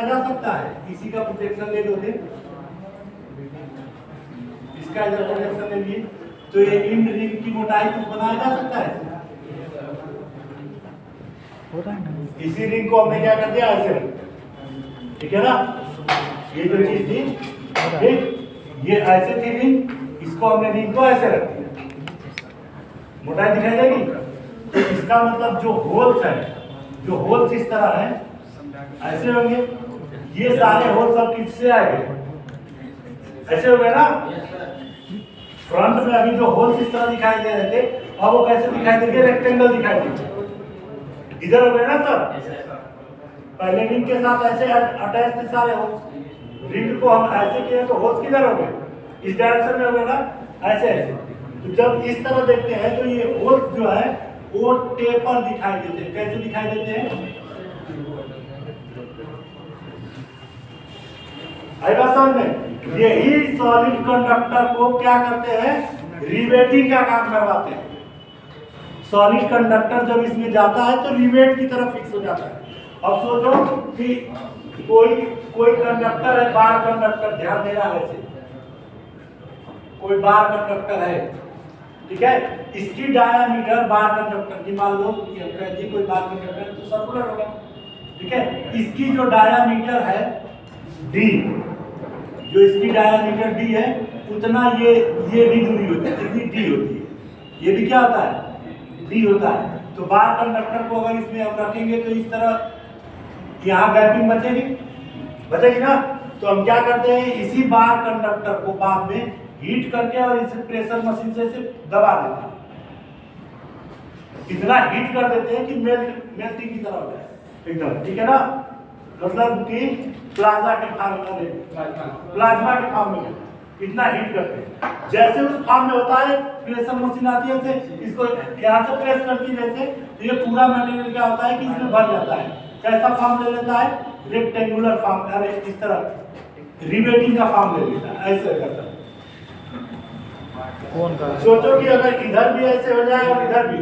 बनाया जा सकता है। इसी का प्रोटेक्शन ले लो, इसका इधर प्रोटेक्शन ले लिए तो ये इंड रिंग की मोटाई कुछ बनाया जा सकता है। इसी रिंग को हमने क्या कर दिया, ऐसे, ठीक है ना। ये जो चीज थी, ठीक, ये ऐसे थी रिंग, इसको हमने रिंग को ऐसे रख दिया, मोटाई दिखाई देगी। तो इसका मतलब जो होल्स है, जो होल्स इस तरह है, ऐसे होंगे। ये सारे होल्स सब किससे आएंगे, ऐसे हो गए ना। फ्रंट में अभी जो होल्स इस तरह दिखाई दे रहे थे, अब वो कैसे दिखाई देंगे, रेक्टेंगल दिखाई देंगे। इधर हो गए ना सर, पहले रिंग के साथ ऐसे अटैच थे सारे होल्स, रिंग को हम ऐसे किए तो होल्स किधर हो गए, इस डायरेक्शन में हो गए ना, ऐसे ऐसे। तो जब इस तरह देखते हैं तो ये होल्स जो है वो टेपर दिखाई देते हैं। कैसे दिखाई देते हैं, आई बात समझ में। यही सॉलिड कंडक्टर को क्या करते हैं, रिवेटिंग का काम करवाते हैं। सॉलिड कंडक्टर जब इसमें जाता है तो रिवेट की तरफ फिक्स हो जाता है। अब सोचो कि कोई कंडक्टर है, बार कंडक्टर, ध्यान देना वैसे, कोई बार कंडक्टर है, ठीक है। इसकी डायामीटर बार कंडक्टर की मान लो कि कोई बार कंडक्टर तो सर्कुलर होगा, ठीक है। इसकी जो डायामीटर है डी, जो इसकी डायामीटर डी है, उतना ये भी दूरी होती है, कितनी डी होती है, ये भी क्या होता है, डी होता है। तो बार कंडक्टर को अगर इसमें हम रखेंगे तो इस तरह यहाँ गैपिंग बचेगी ना। तो हम क्या करते हैं, इसी बार कंडक्टर को बाद में हीट करके और इसे प्रेशर मशीन से दबा देते हैं। इतना हीट कर देते हैं कि मेल्टिंग की तरह हो जाए एकदम, ठीक है ना। मतलब कि प्लाज्मा के फॉर्म में इतना हीट करते हैं। जैसे उस फॉर्म में होता है, प्रेशर मशीन आती है, इसको यहाँ से प्रेस करती है, जैसे तो ये पूरा मटेरियल क्या होता है कि इसमें भर जाता है। कैसा फॉर्म ले लेता है, रेक्टेंगुलर फॉर्म, अरे इस तरह रिवेटिंग का फॉर्म ले लेता है, ऐसे करता है। सोचो कि अगर इधर भी ऐसे हो जाए और इधर भी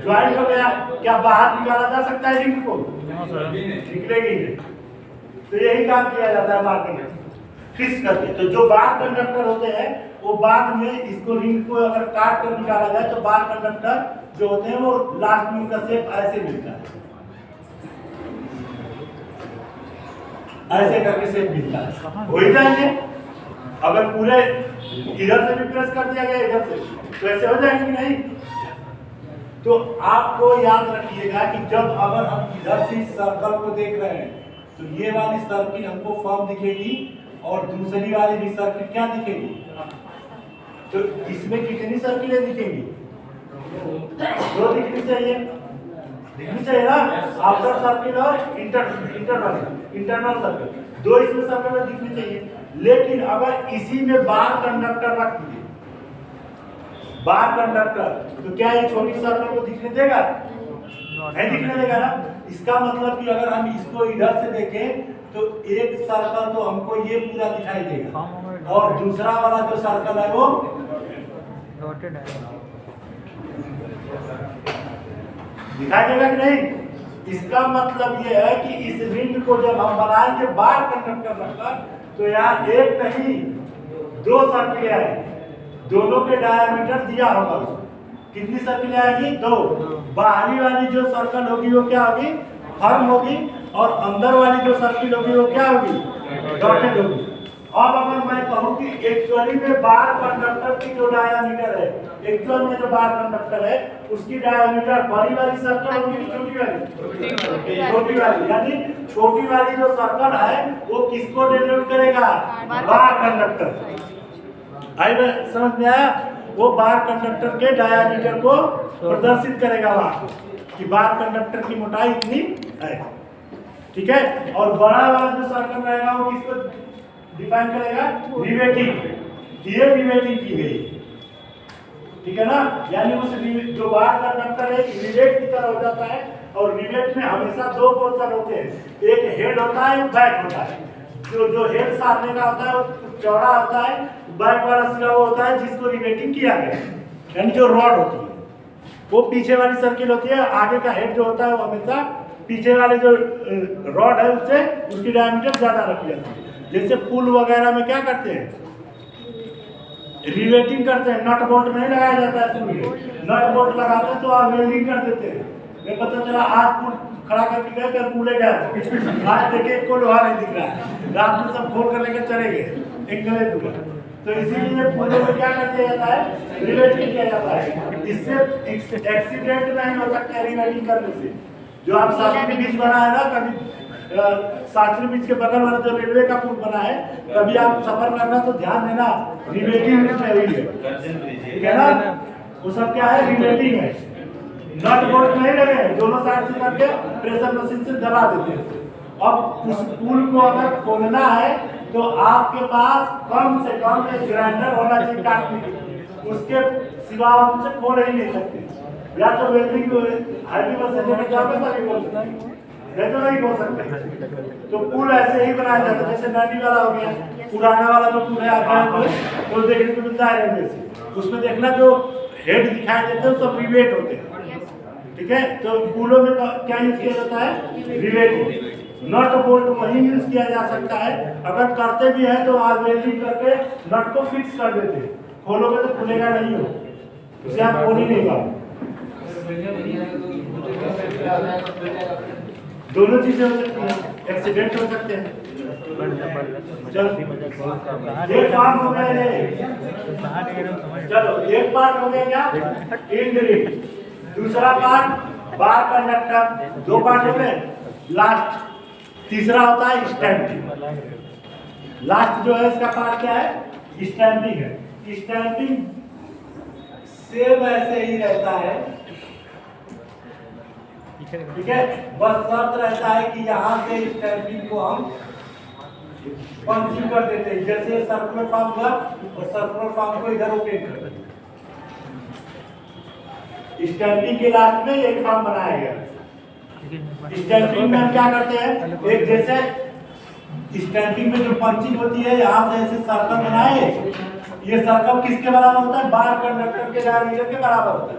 ज्वाइंट हो गया, क्या बाहर निकाला जा सकता है रिंग को, निकलेगी नहीं। तो यही काम किया जाता है बार कंडक्टर फिक्स करके। तो जो बार कंडक्टर होते हैं वो बाद में इसको रिंग को अगर काट कर निकाला जाए तो बार कंडक्टर जो होते हैं वो लास्ट में उनका शेप ऐसे मिलता है, ऐसे करके शेप मिलता है, हो ही जाएंगे। अगर पूरे इधर से भी प्रेस कर दिया गया इधर से तो ऐसे हो जाएंगे नहीं। तो आपको याद रखिएगा कि जब अगर हम इधर से सर्कल को देख रहे हैं तो ये वाली सर्किल हमको फॉर्म दिखेगी और दूसरी वाली भी सर्किल क्या दिखेगी। तो इसमें कितनी सर्किलें दिखेंगी, दो दिखनी चाहिए ना, आउटर सर्किल और इंटरनल सर्किल, दो इसमें सर्किल दिखनी चाहिए। लेकिन अगर इसी में बार कंडक्टर रख दिए, बार कंडक्टर, तो क्या ये छोटी सर्कल को दिखने देगा, नहीं दिखने देगा ना। इसका मतलब कि अगर हम इसको इधर से देखें तो एक सर्कल तो हमको ये पूरा दिखाई देगा और दूसरा वाला जो सर्कल है वो डॉटेड है, दिखाई देगा कि नहीं। इसका मतलब ये है कि इस रिंग को जब हम बनाएंगे बार कंडक्टर रखकर तो यहाँ एक नहीं दो सर्किलें आएंगी, दोनों के डायमीटर दिया होगा। कितनी सर्किलें आएगी, दो। बाहरी वाली जो सर्कल होगी वो क्या होगी, फर्म होगी, और अंदर वाली जो सर्किल होगी वो क्या होगी, डॉटेड होगी। अब अगर मैं कहूँ कि एक्चुअली में बार कंडक्टर की जो डायमीटर है, एक्चुअल में जो बार कंडक्टर है उसकी डायमीटर बड़ी वाली सर्कल होगी कि छोटी वाली, छोटी वाली। यानी छोटी वाली जो सर्कल है वो किसको डिनोट करेगा, बार कंडक्टर। आई समझ में आया, वो बार कंडक्टर के डायमीटर को प्रदर्शित करेगा वहां कि बार कंडक्टर की मोटाई इतनी है, ठीक है। और बड़ा वाला जो सर्कल रहेगा वो किसको डिफाइन करेगा, रिवेटिंग, ये रिवेटिंग की गई, ठीक है ना। यानी उस जो बार कंडक्टर है रिवेट की तरह हो जाता है। और रिवेट में हमेशा दो पोर्शन होते हैं, एक हेड होता है, एक बैक होता है। जो हेड सामने का होता है वो चौड़ा होता है, बैक वाला सिरा वो होता है जिसको रिवेटिंग किया गया, यानी जो रॉड होती है वो पीछे वाली सर्किल होती है, आगे का हेड जो होता है वो हमेशा पीछे वाले जो रॉड है उससे उसकी डायमीटर ज्यादा रखी जाती है। जैसे पुल वगैरह में क्या करते हैं, रिवेटिंग करते हैं, नट बोल्ट नहीं लगाया जाता है पुल में, नट बोल्ट लगाते हैं तो आप वेल्डिंग कर देते हैं। मैं पता चला आज पुल खड़ा करके गए, कल पुले गए, आज देखे कोई लोहा नहीं दिख रहा है, रात में सब खोल कर लेकर चले गए, एक गले पुल। तो इसीलिए पुलों में क्या कर दिया जाता है, रिवेटिंग किया जाता है। इससे एक्सीडेंट नहीं हो सकता रिवेटिंग करने से। जो आप शास्त्री ब्रिज बना है ना, कभी शास्त्री ब्रिज के बगल वाला जो रेलवे का पुल बना है, कभी आप सफर करना तो ध्यान देना, रिवेटिंग है ना, वो सब क्या है, रिवेटिंग है। नट बोल्ट नहीं लगे, दोनों साइड से करके प्रेशर मशीन से दबा देते हैं। अब उस पुल को अगर खोलना है तो आपके पास कम से कम एक ग्राइंडर होना चाहिए काटने के लिए, उसके सिवा आप उसे खोल ही नहीं सकते। या तो वेल्डिंग हैवी मशीन लेकर जाओगे तभी खोल सकते, नहीं तो नहीं खोल सकते। तो पुल ऐसे ही बनाया जाता है, जैसे नैनी वाला हो गया, पुराना वाला जो पुल है आता है तो देखने को मिलता है रेलवे से, उसमें देखना जो हेड दिखाई देते हैं सब रिवेट होते हैं, ठीक है। तो पुलों में क्या यूज किया जाता है, रिवेटिंग। नट बोल्ट वही यूज किया जा सकता है, अगर करते भी है तो आप वेल्डिंग करके नट को फिक्स कर देते हैं, खोलोगे तो खुलेगा नहीं हो, उसे आप खोल ही नहीं पाओगे। दोनों चीजें हो सकती हैं, एक्सीडेंट हो सकते हैं। चलो एक पार्ट हो गया ये, चलो एक पार्ट हो गया क्या, इंड्रिफ्ट। दूसरा पार्ट बार कंडक्टर, दो पार्ट हो गए। लास्ट तीसरा होता है स्टैंपिंग। लास्ट जो है इसका पार्ट क्या है, स्टैंपिंग है। स्टैंपिंग सेम ऐसे ही रहता है, ठीक है, बस शर्त रहता है कि यहाँ से स्टैंपिंग को हम पंचिंग कर देते हैं, जैसे सर्कुलर फॉर्म हुआ और सर्कुलर फॉर्म को इधर ओपन कर देते। स्टैंपिंग के लास्ट में एक फॉर्म बनाया गया। स्टैंपिंग में हम क्या करते हैं, एक जैसे स्टैंपिंग में जो पंचिंग होती है, यहाँ से ऐसे सर्कल बनाए, ये सर्कल किसके बराबर होता है, बार कंडक्टर के डायमीटर के बराबर होता है।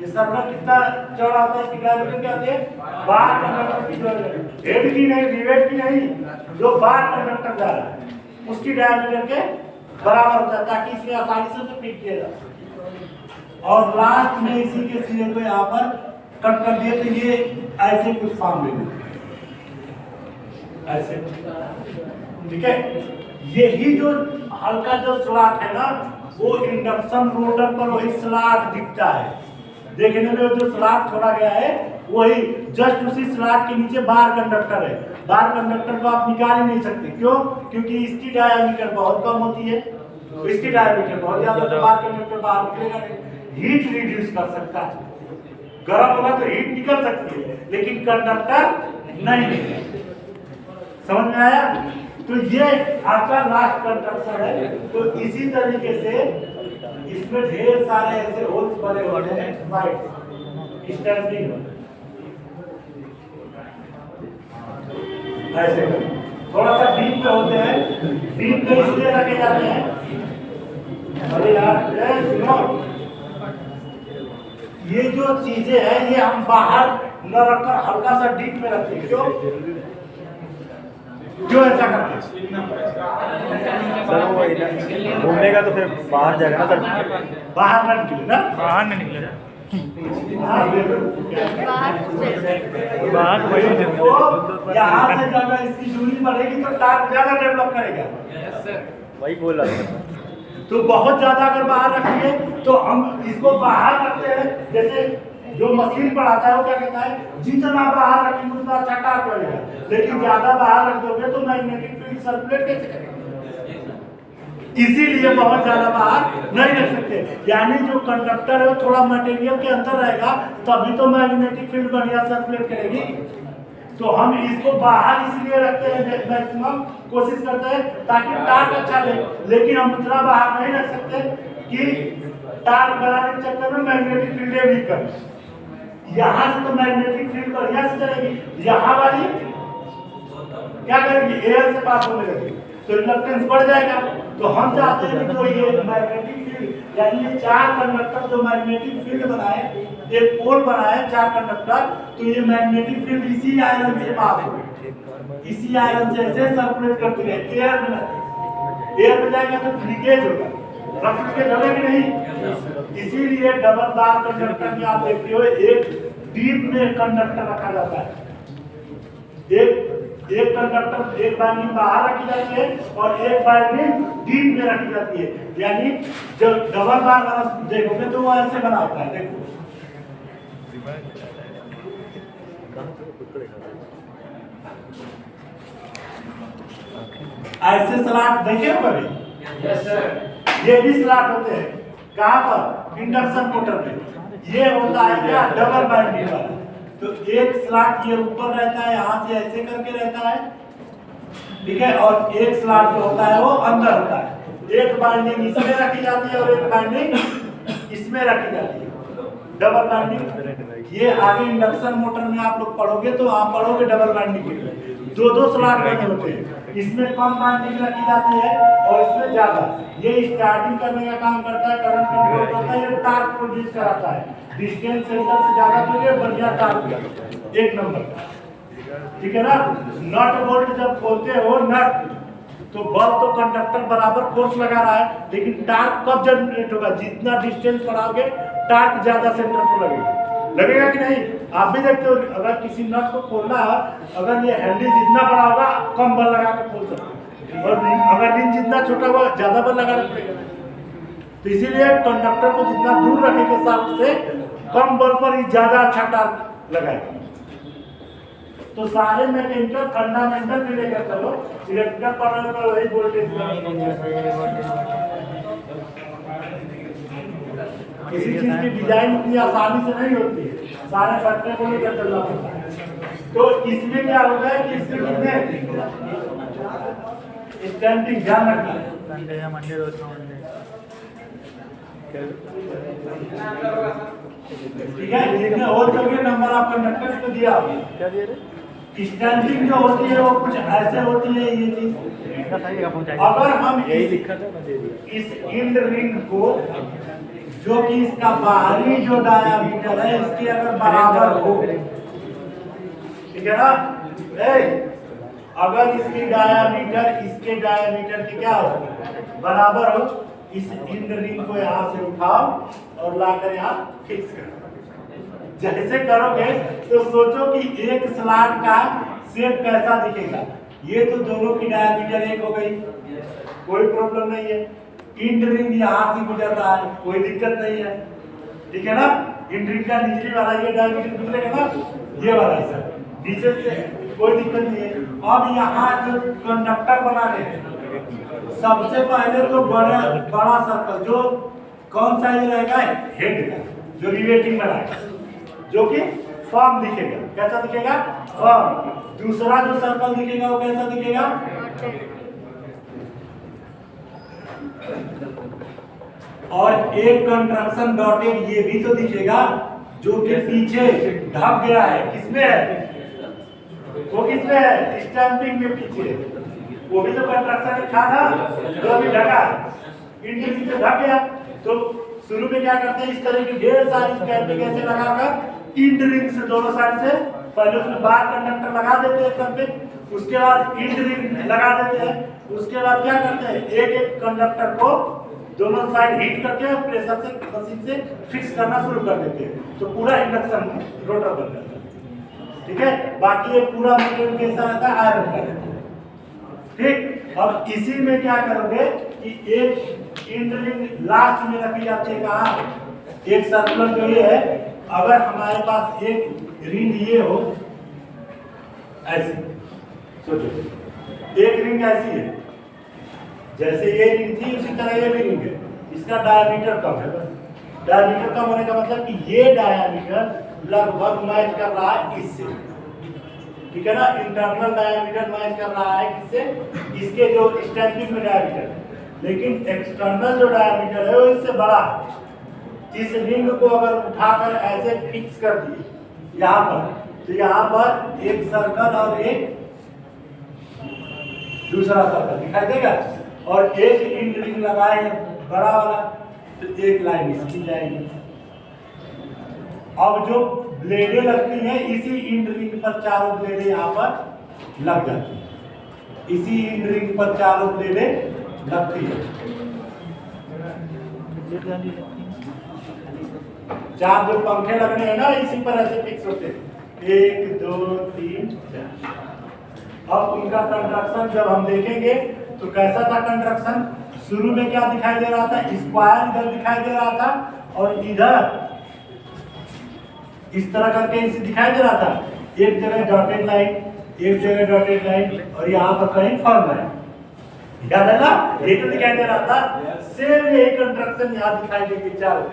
ये सर्कल कितना चौड़ा होता है, इसकी डायमीटर क्या होती है, बार कंडक्टर की डायमीटर, हेड की नहीं, रिवेट की नहीं, जो बार कंडक्टर जा रहा है उसकी डायमीटर के बराबर होता है, ताकि इसमें आसानी से उसे फिट किया जा सके। और लास्ट में इसी के सिरे को यहाँ पर कट कर दिए, तो ये ऐसे कुछ फॉर्म ले लेते ऐसे, ठीक है। यही जो हल्का जो स्लॉट है ना, वो इंडक्शन रोटर पर वही स्लॉट दिखता है, देखने में जो स्लॉट छोड़ा गया है वही, जस्ट उसी स्लॉट के नीचे बार कंडक्टर है। बार कंडक्टर को आप निकाल ही नहीं सकते, क्यों, क्योंकि इसकी डायमीटर बहुत कम होती है, तो इसकी डायमीटर बहुत ज्यादा, तो बार कंडक्टर बाहर निकलेगा नहीं। हीट रिड्यूस कर सकता है, गर्म होगा तो हीट निकल सकती है, लेकिन कंडक्टर नहीं। समझ में आया। तो ये आपका लास्ट कंडक्टर है। तो इसी तरीके से इसमें ढेर सारे ऐसे होल्स बने होते हैं साइड स्टैंपिंग, ऐसे थोड़ा सा डीप में होते हैं, डीप में इसलिए रखे जाते हैं। अरे यार सुनो, ये जो चीजें हैं ये हम बाहर न रखकर हल्का सा डीप में रखते हैं, क्यों ऐसा करते हैं सर? वो घूमने का तो फिर बाहर जाएगा ना सर, बाहर न निकले ना, बाहर नहीं निकलेगा, बाहर यहाँ से जब इसकी दूरी बढ़ेगी तो टार्क ज्यादा डेवलप करेगा, वही बोल रहा था। तो बहुत ज्यादा अगर बाहर रखिए तो हम इसको बाहर रखते हैं, जैसे जो मशीन पर आता है वो क्या कहता है, जितना बाहर रखेंगे उतना अच्छा टार्क बढ़ेगा, लेकिन ज्यादा बाहर रख दोगे तो मैग्नेटिक फील्ड सर्कुलेट कैसे करेगा, इसीलिए बहुत ज्यादा बाहर नहीं रख सकते। यानी जो कंडक्टर है वो थोड़ा मटेरियल के अंदर रहेगा, तभी तो मैग्नेटिक फील्ड बढ़िया सर्कुलेट करेगी। तो हम इसको बाहर इसलिए रखते हैं, मैक्सिमम कोशिश करते हैं ताकि टार्क अच्छा ले, लेकिन हम उतना बाहर नहीं रख सकते कि टार्क बनाने के चक्कर में मैग्नेटिक फील्ड वीक कर। यहाँ से तो मैग्नेटिक फील्ड बढ़िया से चलेगी, यहाँ वाली क्या करेगी, एयर से पास होने लगेगी, तो रिलक्टेंस बढ़ जाएगा। तो हम चाहते हैं कि जो ये मैग्नेटिक फील्ड, यानी ये चार कंडक्टर जो मैग्नेटिक फील्ड बनाए, एक पोल बना है 4 कंडक्टर, तो ये मैग्नेटिक फील्ड इसी आयरन से पास हो, इसी आयरन से ऐसे सर्कुलेट करती है, एयर में जाएगा तो लीकेज होगा, रफ लीकेज होगा कि नहीं। इसीलिए डबल बार कंडक्टर में आप देखते हो एक डीप में कंडक्टर रखा जाता है, एक कंडक्टर, एक वाइंडिंग बाहर रखी जाती है और एक वाइंडिंग डीप में रखी जाती है। यानी जब डबल बार वाला देखोगे तो वो ऐसे बना होता है, देखो ऐसे स्लॉट देखे हो कभी? Yes sir. ये भी स्लॉट होते हैं, कहाँ पर? इंडक्शन मोटर में। ये होता है क्या? डबल वाइंडिंग वाला। तो एक स्लॉट ये ऊपर रहता है, यहाँ से ऐसे करके रहता है, ठीक है, और एक स्लॉट जो होता है वो अंदर होता है। एक बाइंडिंग इसमें रखी जाती है और एक बाइंडिंग इसमें रखी जाती है, डबल बाइंडिंग। ये आगे इंडक्शन मोटर में आप लोग पढ़ोगे तो आप पढ़ोगे डबल बाइंडिंग के दो स्लॉट बने होते हैं, इसमें कम बाइंडिंग रखी जाती है और इसमें ज्यादा। ये स्टार्टिंग करने का काम करता है, करंट कंट्रोल करता है, ये टॉर्क प्रोड्यूस कराता है। डिस्टेंस सेंटर से ज्यादा तो ये बढ़िया टॉर्क, एक नंबर का, ठीक है ना। नट बोल्ट जब खोलते हो नट, तो बल्ब तो कंडक्टर बराबर फोर्स लगा रहा है, लेकिन टॉर्क कब जनरेट होगा? जितना डिस्टेंस बढ़ाओगे टॉर्क ज्यादा सेंटर पर लगेगा, लगेगा कि नहीं? आप भी देखते हो, अगर किसी नट को खोलना है, अगर ये हैंडल जितना बड़ा होगा कम बल लगा के खोल सकते हैं, और अगर रिंग जितना छोटा होगा ज्यादा बल लगाना पड़ेगा। तो इसीलिए कंडक्टर को जितना दूर रखेंगे शाफ्ट से, कम बल पर ही ज्यादा अच्छा टॉर्क लगाएगा। तो सारे मैकेनिकल फंडामेंटल भी लेकर चलो, इलेक्ट्रिकल पढ़ने में वही वोल्टेज। किसी चीज की डिजाइन इतनी आसानी से नहीं होती है, सारे फैक्टर को लेकर चलना पड़ता है। तो इसमें क्या होता है कि इसमें कितने स्टैंपिंग ध्यान रखना है, ठीक है। जितने और जगह नंबर आप कंडक्टर को दिया, क्या दिए रे? स्टैंपिंग जो होती है वो कुछ ऐसे होती है, ये चीज अगर हम इस इंड रिंग को, जो कि इसका बाहरी जो डायामीटर है इसके अगर बराबर हो, ठीक है ना, अगर इसकी डायामीटर इसके डायामीटर की क्या हो, बराबर हो, इस इंड रिंग को यहाँ से उठाओ और लाकर यहाँ फिक्स करो। जैसे करोगे तो सोचो कि एक स्लॉट का शेप कैसा दिखेगा। ये तो दोनों की डायामीटर एक हो गई, कोई प्रॉब्लम नहीं है। इंड रिंग यहाँ से गुजर रहा है, कोई दिक्कत नहीं है, ठीक है ना। इंड रिंग का निचली वाला ये डायमीटर गुजरेगा ना, ये वाला सर नीचे से कोई दिक्कत नहीं है। अब यहाँ जो कंडक्टर बनाने हैं, सबसे पहले तो बड़ा सर्कल, जो कौन सा ये रहेगा, हेड का, जो रिवेटिंग बनाएगा, जो कि फॉर्म दिखेगा। कैसा दिखेगा? फॉर्म। दूसरा जो सर्कल दिखेगा वो कैसा दिखेगा? और एक कंट्रक्शन डॉटेड ये भी तो दिखेगा, जो कि पीछे ढक गया है। किसमें है वो? किसमें है? स्टैंपिंग में पीछे, वो भी तो कंट्रक्शन था ना, जो अभी ढका है, इंड से ढक गया। तो शुरू में क्या करते हैं, इस तरह की ढेर सारी स्टैंपिंग ऐसे लगाकर इंड रिंग से दोनों साइड से, पहले उसमें बार कंडक्टर लगा देते हैं स्टैंपिंग, उसके बाद इंड रिंग लगा देते हैं। उसके बाद क्या करते हैं, एक एक कंडक्टर को दोनों साइड हीट करके प्रेशर से मशीन से फिक्स करना शुरू कर देते हैं, तो पूरा इंडक्शन रोटर बन जाता है, ठीक है। बाकी ये पूरा मटेरियल कैसा रहता है? आयरन का, ठीक। अब इसी में क्या करोगे कि एक इंड रिंग लास्ट में रखी जाती है, कहाँ? एक सर्कुलर जो ये है, अगर हमारे पास एक रिंग ये हो ऐसी, सोचो एक रिंग ऐसी है, जैसे ये रिंग थी उसी तरह ये भी रिंग है, इसका डायमीटर कम है। डायमीटर कम होने का मतलब कि ये डायमीटर लगभग मैच कर रहा है इससे, ठीक है ना। इंटरनल डायमीटर मैच कर रहा है किससे? इसके जो स्टैंपिंग में डायमीटर, लेकिन एक्सटर्नल जो डायमीटर है वो इससे बड़ा है। इस रिंग को अगर उठाकर ऐसे फिक्स कर दिए यहाँ पर, तो यहाँ पर एक सर्कल और एक दूसरा सर्कल दिखाई देगा, और एक इंड रिंग लगाए बड़ा वाला, तो एक लाइन इसकी जाएगी, अब जो ब्लेडें लगती हैं इसी इंड रिंग पर चारों ब्लेडें यहाँ पर लग जाती हैं, इसी इंड रिंग पर चारों ब्लेडें लगती है। चार जो पंखे लगने हैं ना इसी पर ऐसे फिक्स होते हैं, 1 2 3 4। अब उनका कंस्ट्रक्शन जब हम देखेंगे तो कैसा था कंस्ट्रक्शन। शुरू में क्या दिखाई दे रहा था, स्क्वायर इधर दिखाई दे रहा था और इधर इस तरह करके इसे दिखाई दे रहा था, एक जगह डॉटेड लाइन, एक जगह डॉटेड लाइन और यहाँ पर कहीं फॉर्म लाइन, याद है ना, ये तो दिखाई दे रहा था। सेम यही कंस्ट्रक्शन यहाँ दिखाई देगी चारों।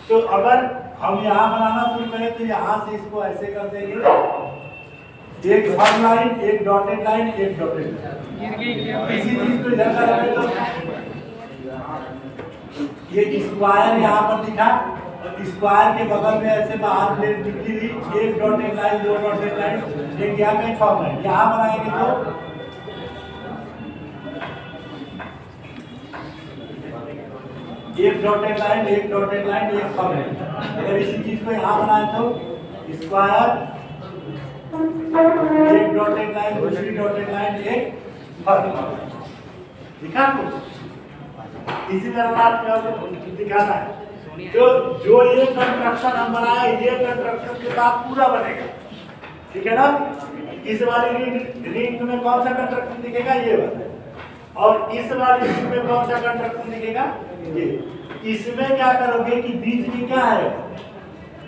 तो अगर हम यहाँ बनाना शुरू करें तो यहाँ से इसको ऐसे कर देंगे, एक फॉर्म लाइन, एक डॉटेड लाइन, एक डॉटेड लाइन। इसी चीज को इधर करेंगे तो ये स्क्वायर यहाँ पर दिखा और स्क्वायर के बगल में ऐसे बाहर प्लेट दिखती हुई एक डॉटेड लाइन, दो डॉटेड लाइन, एक यहाँ कहीं फॉर्म लाइन। यहाँ बनाएंगे तो एक डॉटेड लाइन, एक डॉटेड लाइन, एक फॉर्म लाइन। अगर इसी चीज को यहाँ बनाए तो स्क्वायर, एक डॉटेड लाइन, दूसरी डॉटेड लाइन, एक फॉर्म लाइन। दिखा कुछ इसी तरह दिखाना है। तो जो ये कंस्ट्रक्शन हम बनाए, ये कंस्ट्रक्शन के बाद पूरा बनेगा, ठीक है ना। इस वाली रिंग में कौन सा कंस्ट्रक्शन दिखेगा, ये वाला। और इस वाली रिंग में कौन सा कंस्ट्रक्शन दिखेगा, ये। इसमें क्या करोगे कि बीच में क्या है,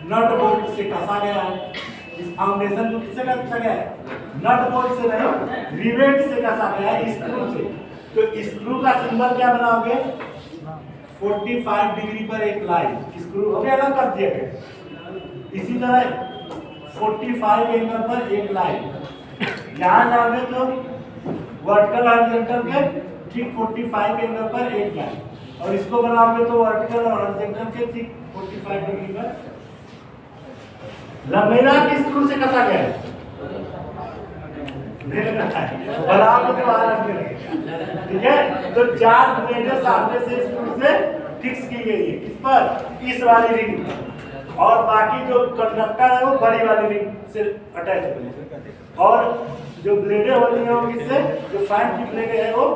नट बोल्ट से कसा गया है। इस फाउंडेशन को किससे कसा गया है, नट बोल्ट से नहीं, रिवेट से कसा गया है, स्क्रू से। तो स्क्रू का सिंबल क्या बनाओगे, 45 डिग्री पर एक लाइन, स्क्रू हो गया ना, कर दिया गया। इसी तरह 45 एंगल पर एक लाइन, यहाँ जाओगे तो वर्टिकल हॉरिजॉन्टल के ठीक 45 एंगल पर एक लाइन, और इसको बनाओगे तो वर्टिकल और हॉरिजॉन्टल के ठीक 45 डिग्री पर। लंबेरा किस स्क्रू से कसा गया है, ठीक है। तो चार ब्लेडें सामने से स्क्रू से फिक्स की गई है, किस पर, इस वाली रिंग। और बाकी जो कंडक्टर है वो बड़ी वाली रिंग से अटैच है, और जो ब्लेडें होती हैं वो किससे, जो फैन की ब्लेडें हैं वो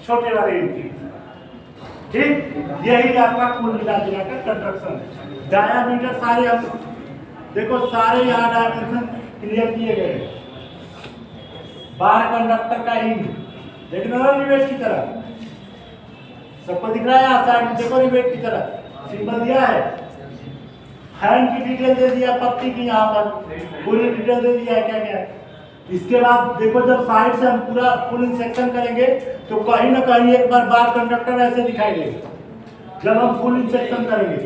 छोटे वाली रिंग की, ठीक। यही आपका कुल मिला जुला कर कंस्ट्रक्शन है। डायामीटर सारे हम देखो, सारे यहाँ डायमेंशन क्लियर किए गए। बार कंडक्टर का इंड देखना ना, रिवेट की तरह सबको दिख रहा है, यहाँ साइड में देखो रिवेट की तरह सिंबल दिया है। हैंड की डिटेल दे दिया, पत्ती की यहाँ पर पूरी डिटेल दे दिया है क्या क्या। इसके बाद देखो जब साइड से हम पूरा फुल इंसेक्शन करेंगे तो कहीं ना कहीं एक बार कंडक्टर ऐसे दिखाई देगा जब हम फुल इंसेक्शन करेंगे,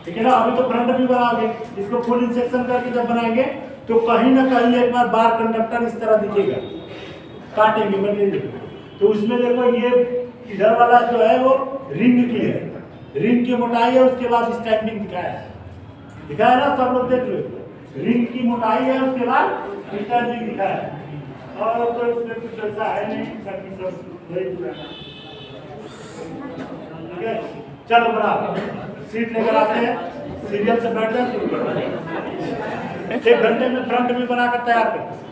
ठीक है ना। अभी तो फ्रंट भी बनाओगे, इसको फुल इंसेक्शन करके जब बनाएंगे तो कहीं ना कहीं एक बार कंडक्टर इस तरह दिखेगा, काटेंगे मटेरियल। तो उसमें देखो ये इधर वाला जो है वो रिंग की है, रिंग की मोटाई है, उसके बाद स्टैंडिंग दिखाया ना, सब लोग देख लो। रिंग की मोटाई है, उसके बाद स्टैंडिंग दिखाया है। और तो इसमें कुछ ऐसा है नहीं, सब वही पुराना, ठीक है। चलो बना सीट लेकर आते हैं, सीरियल से बैठ जाए, 1 घंटे में फ्रंट भी बनाकर तैयार करते हैं।